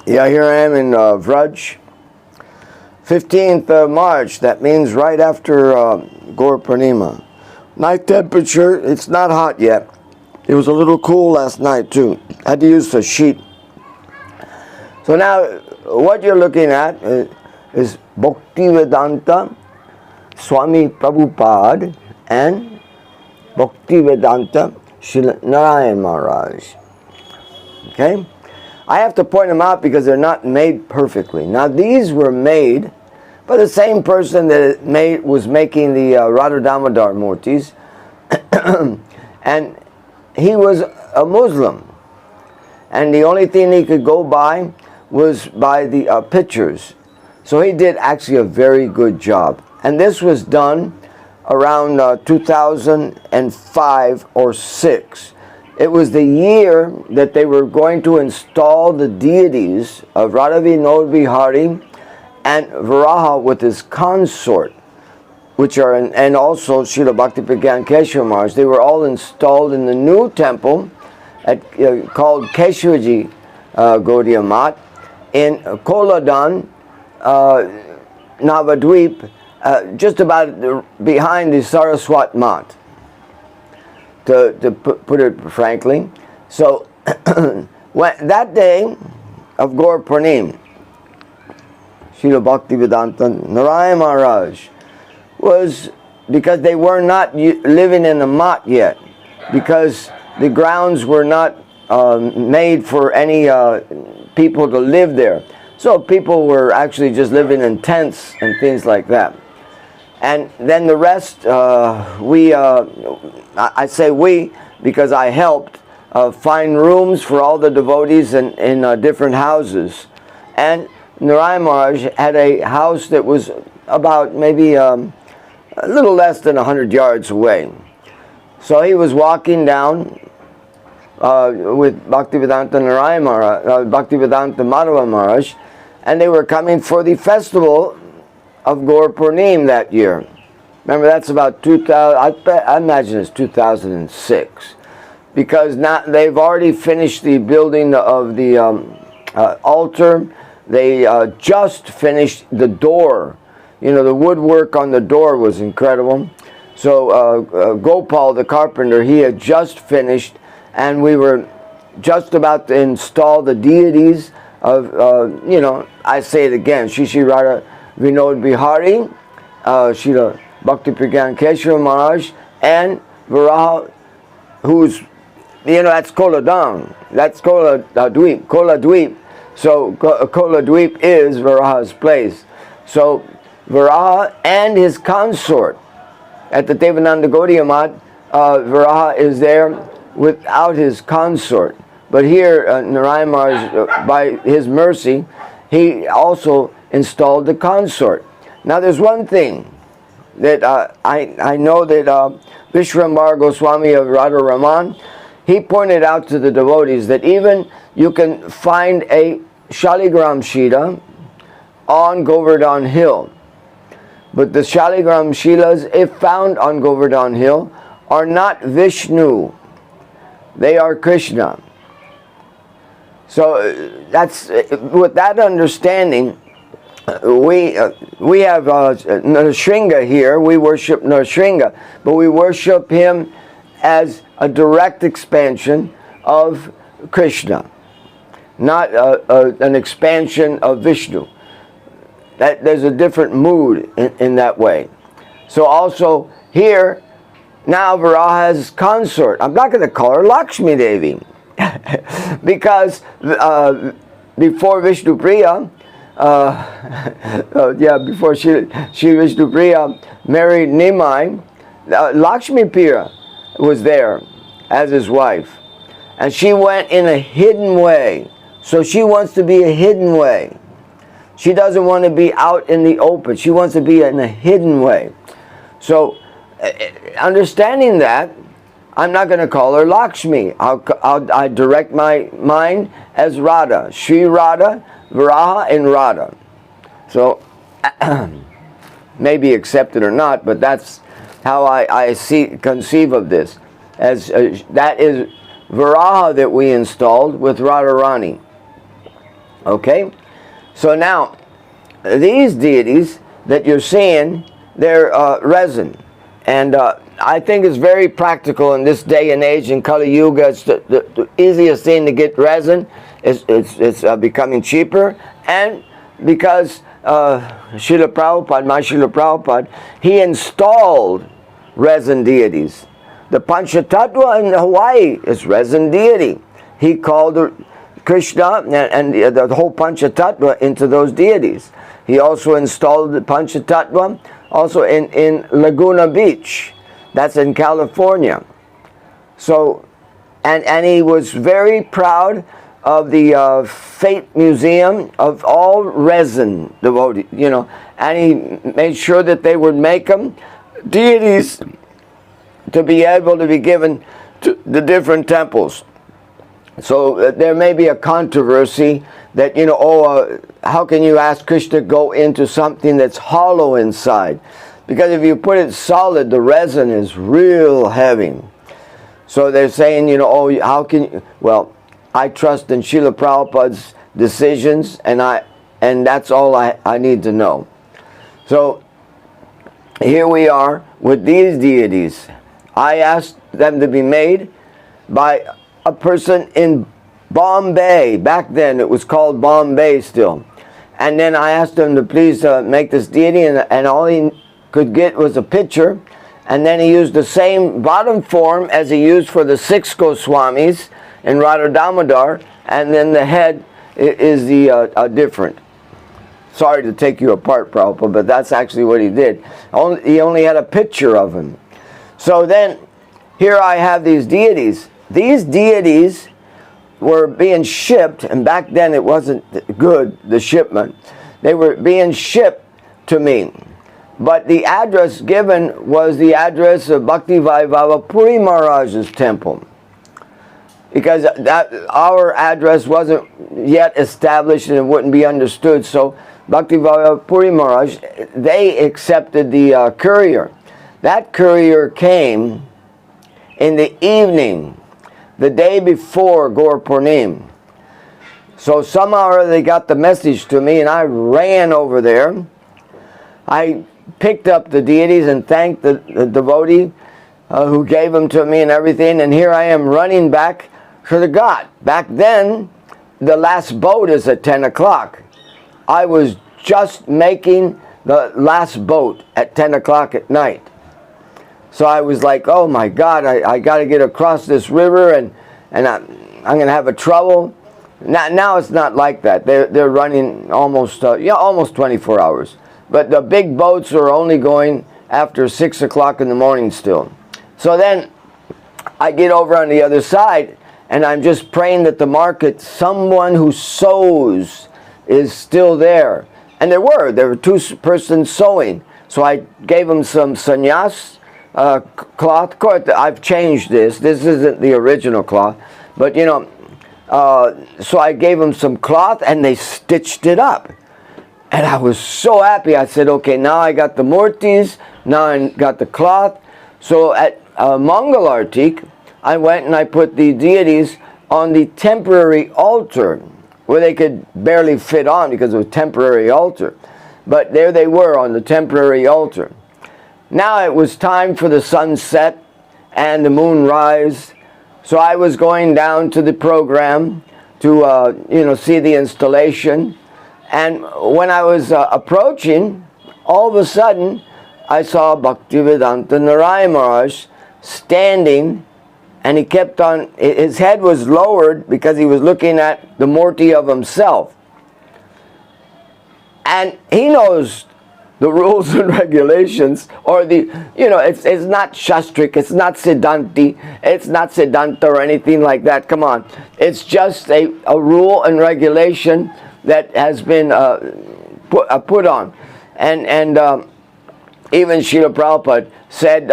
Yeah, here I am in Vraj. 15th of March, that means right after Gaur Purnima. Night temperature, it's not hot yet. It was a little cool last night too. I had to use a sheet. So now, what you're looking at is Bhaktivedanta, Swami Prabhupada, and Bhaktivedanta, Srila Narayan Maharaj. Okay? I have to point them out because they're not made perfectly. Now these were made by the same person that was making the Radha Damodar Murtis, and he was a Muslim, and the only thing he could go by was by the pictures. So he did actually a very good job, and this was done around 2005 or 6. It was the year that they were going to install the deities of Radha Vinod Bihari and Varaha with his consort, which are, and also Srila Bhaktivedanta Keshava Maharaj. They were all installed in the new temple called Keshavaji Gaudiya Mat in Koladan, Navadvip, just about behind the Saraswat Mat. To put it frankly. So that day of Gaur Purnim, Srila Bhaktivedanta Narayan Maharaj was, because they were not living in the mat yet, because the grounds were not made for any people to live there. So people were actually just living in tents and things like that. And then the rest, I say we because I helped find rooms for all the devotees in different houses. And Narayan Maharaj had a house that was about maybe a little less than 100 yards away. So he was walking down with Bhaktivedanta Narayan Maharaj, Bhaktivedanta Madhava Maharaj, and they were coming for the festival of Gaur Purnim that year. Remember, that's about 2000. I imagine it's 2006, because now they've already finished the building of the altar. They just finished the door. You know, the woodwork on the door was incredible. So Gopal, the carpenter, he had just finished, and we were just about to install the deities of, you know, I say it again, Shri Shri Radha Vinod Bihari, Srila Bhaktivedanta Keshava Maharaj, and Varaha, who's, you know, that's Koladam. That's Koladvip. Koladvip. So Koladvip is Varaha's place. So Varaha and his consort at the Devananda Gaudiya Mat, Varaha is there without his consort. But here, Narayan Maharaj, by his mercy, he also installed the consort. Now there's one thing that I know that Vishwambar Goswami of Radha Raman, he pointed out to the devotees that even you can find a Shaligram Shila on Govardhan Hill. But the Shaligram Shilas, if found on Govardhan Hill, are not Vishnu. They are Krishna. So that's, with that understanding, we have Nrsimha here. We worship Nrsimha, but we worship him as a direct expansion of Krishna, not an expansion of Vishnu. That there's a different mood in that way. So also here, now Varaha has consort. I'm not going to call her Lakshmi Devi because before Vishnu Priya, before Shri Vishnu Priya married Nimai, Lakshmi Priya was there as his wife, and she went in a hidden way. So she wants to be a hidden way. She doesn't want to be out in the open. She wants to be in a hidden way. So understanding that, I'm not going to call her Lakshmi. I direct my mind as Radha, Shri Radha, Varaha, and Radha. So maybe accept it or not, but that's how I conceive of this. As that is Varaha that we installed with Radharani. Okay? So now, these deities that you're seeing, they're resin. And I think it's very practical in this day and age in Kali Yuga. It's the easiest thing to get resin. It's becoming cheaper. And because Srila Prabhupada, my Srila Prabhupada, he installed resin deities. The Panchatattva in Hawaii is resin deity. He called Krishna and the whole Panchatattva into those deities. He also installed the Panchatattva also in Laguna Beach. That's in California. So, and he was very proud of the Fate Museum of all resin devotees, you know, and he made sure that they would make them deities to be able to be given to the different temples. So there may be a controversy that, you know, how can you ask Krishna to go into something that's hollow inside? Because if you put it solid, the resin is real heavy. So they're saying, you know, how can you? Well, I trust in Srila Prabhupada's decisions, and that's all I need to know. So here we are with these deities. I asked them to be made by a person in Bombay. Back then it was called Bombay still. And then I asked him to please make this deity, and all he could get was a picture. And then he used the same bottom form as he used for the 6 Goswamis in Radha Damodar, and then the head is the different. Sorry to take you apart, Prabhupada, but that's actually what he did. He only had a picture of him. So then, here I have these deities. These deities were being shipped, and back then it wasn't good, the shipment. They were being shipped to me. But the address given was the address of Bhaktivedanta Puri Maharaja's temple. Because our address wasn't yet established and it wouldn't be understood. So Bhaktivedanta Puri Maharaj, they accepted the courier. That courier came in the evening, the day before Gaur Purnim. So somehow they got the message to me, and I ran over there. I picked up the deities and thanked the devotee who gave them to me and everything, and here I am running back to the ghat. Back then, the last boat is at 10 o'clock. I was just making the last boat at 10 o'clock at night. So I was like, oh my God, I got to get across this river, and I'm going to have a trouble. Now it's not like that. They're running almost 24 hours. But the big boats are only going after 6 o'clock in the morning still. So then I get over on the other side, and I'm just praying that the market, someone who sews is still there. And there were 2 persons sewing. So I gave them some sannyas cloth. Of course, I've changed this. This isn't the original cloth. But, you know, so I gave them some cloth, and they stitched it up. And I was so happy. I said, okay, now I got the murtis, now I got the cloth. So at Mangal Artik, I went and I put the deities on the temporary altar, where they could barely fit on because it was a temporary altar. But there they were on the temporary altar. Now it was time for the sunset and the moon rise. So I was going down to the program to see the installation. And when I was approaching, all of a sudden, I saw Bhaktivedanta Narayan Maharaj standing, and he kept on, his head was lowered because he was looking at the Murthi of himself. And he knows the rules and regulations, or it's not Shastrik, it's not Siddhanti, it's not Siddhanta or anything like that. Come on. It's just a rule and regulation that has been put on. And even Srila Prabhupada said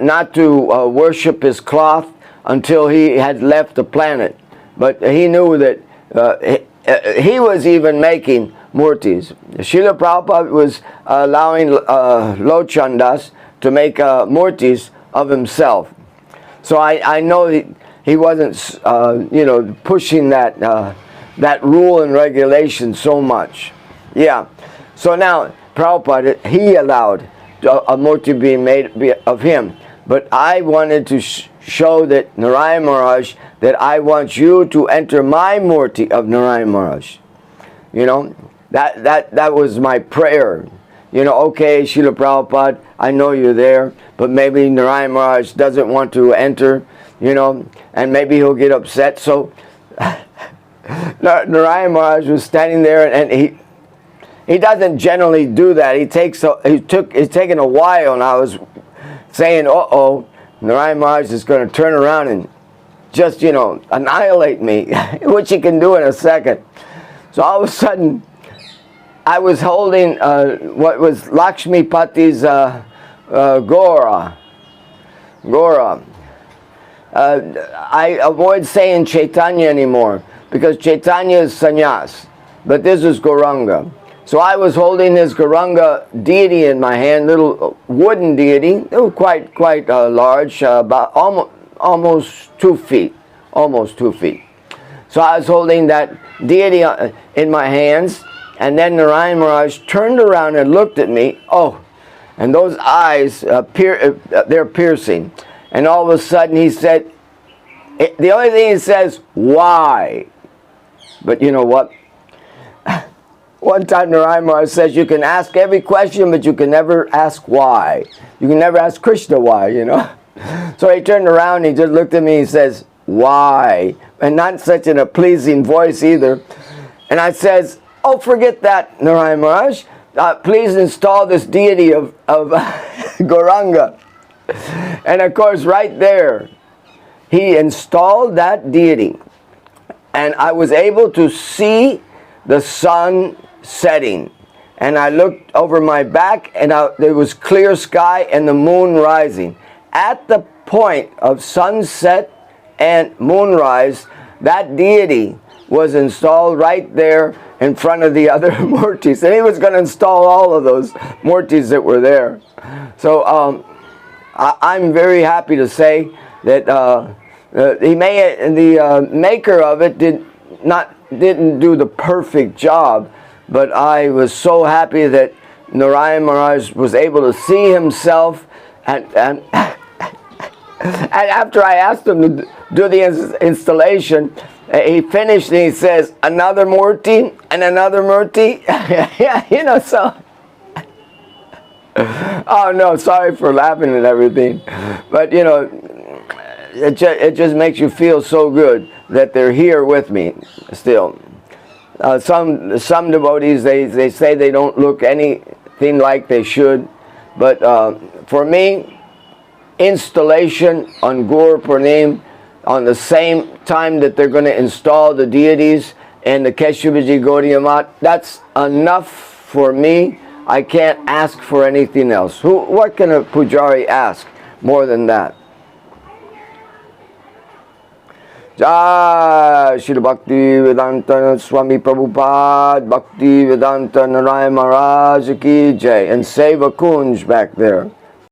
not to worship his cloth until he had left the planet. But he knew that he was even making murtis. Srila Prabhupada was allowing Lochandas to make murtis of himself. So I know he wasn't pushing that that rule and regulation so much. Yeah. So now, Prabhupada, he allowed a murti being made of him. But I wanted to show that Narayan Maharaj, that I want you to enter my murti of Narayan Maharaj. You know, that was my prayer. You know, okay, Srila Prabhupada, I know you're there, but maybe Narayan Maharaj doesn't want to enter, you know, and maybe he'll get upset. So Narayan Maharaj was standing there, and he doesn't generally do that. It's taken a while, and I was saying, uh-oh, Narayan Maharaj is going to turn around and just, you know, annihilate me, which he can do in a second. So all of a sudden, I was holding what was Lakshmi Pati's Gora. I avoid saying Chaitanya anymore, because Chaitanya is sannyas, but this is Gauranga. So I was holding his Gauranga deity in my hand, little wooden deity. They were quite large, about almost 2 feet, almost 2 feet. So I was holding that deity in my hands, and then Narayan Maharaj turned around and looked at me. Oh, and those eyes, they're piercing. And all of a sudden he said, the only thing he says, why? But you know what? One time Narayan Maharaj says, you can ask every question, but you can never ask why. You can never ask Krishna why, you know. So he turned around, he just looked at me, and he says, why? And not such in a pleasing voice either. And I says, oh, forget that, Narayan Maharaj. Please install this deity of Gauranga. And of course, right there, he installed that deity. And I was able to see the sun setting. And I looked over my back, and there was clear sky and the moon rising. At the point of sunset and moonrise, that deity was installed right there in front of the other murtis. And he was going to install all of those murtis that were there. So I'm very happy to say that the maker of it didn't do the perfect job, but I was so happy that Narayan Maharaj was able to see himself, and after I asked him to do the installation, he finished and he says, another murti and another murti. Yeah, you know, so oh no, sorry for laughing and everything, but you know, it just makes you feel so good that they're here with me still. Some devotees, they say they don't look anything like they should, but for me, installation on Gur Purnim on the same time that they're going to install the deities and the Keshuvaji Gaudiya Math, that's enough for me. I can't ask for anything else. What can a pujari ask more than that? Jai Srila Bhaktivedanta Swami Prabhupada, Bhaktivedanta Narayan Maharaj ki Jai, and Seva Kunj back there.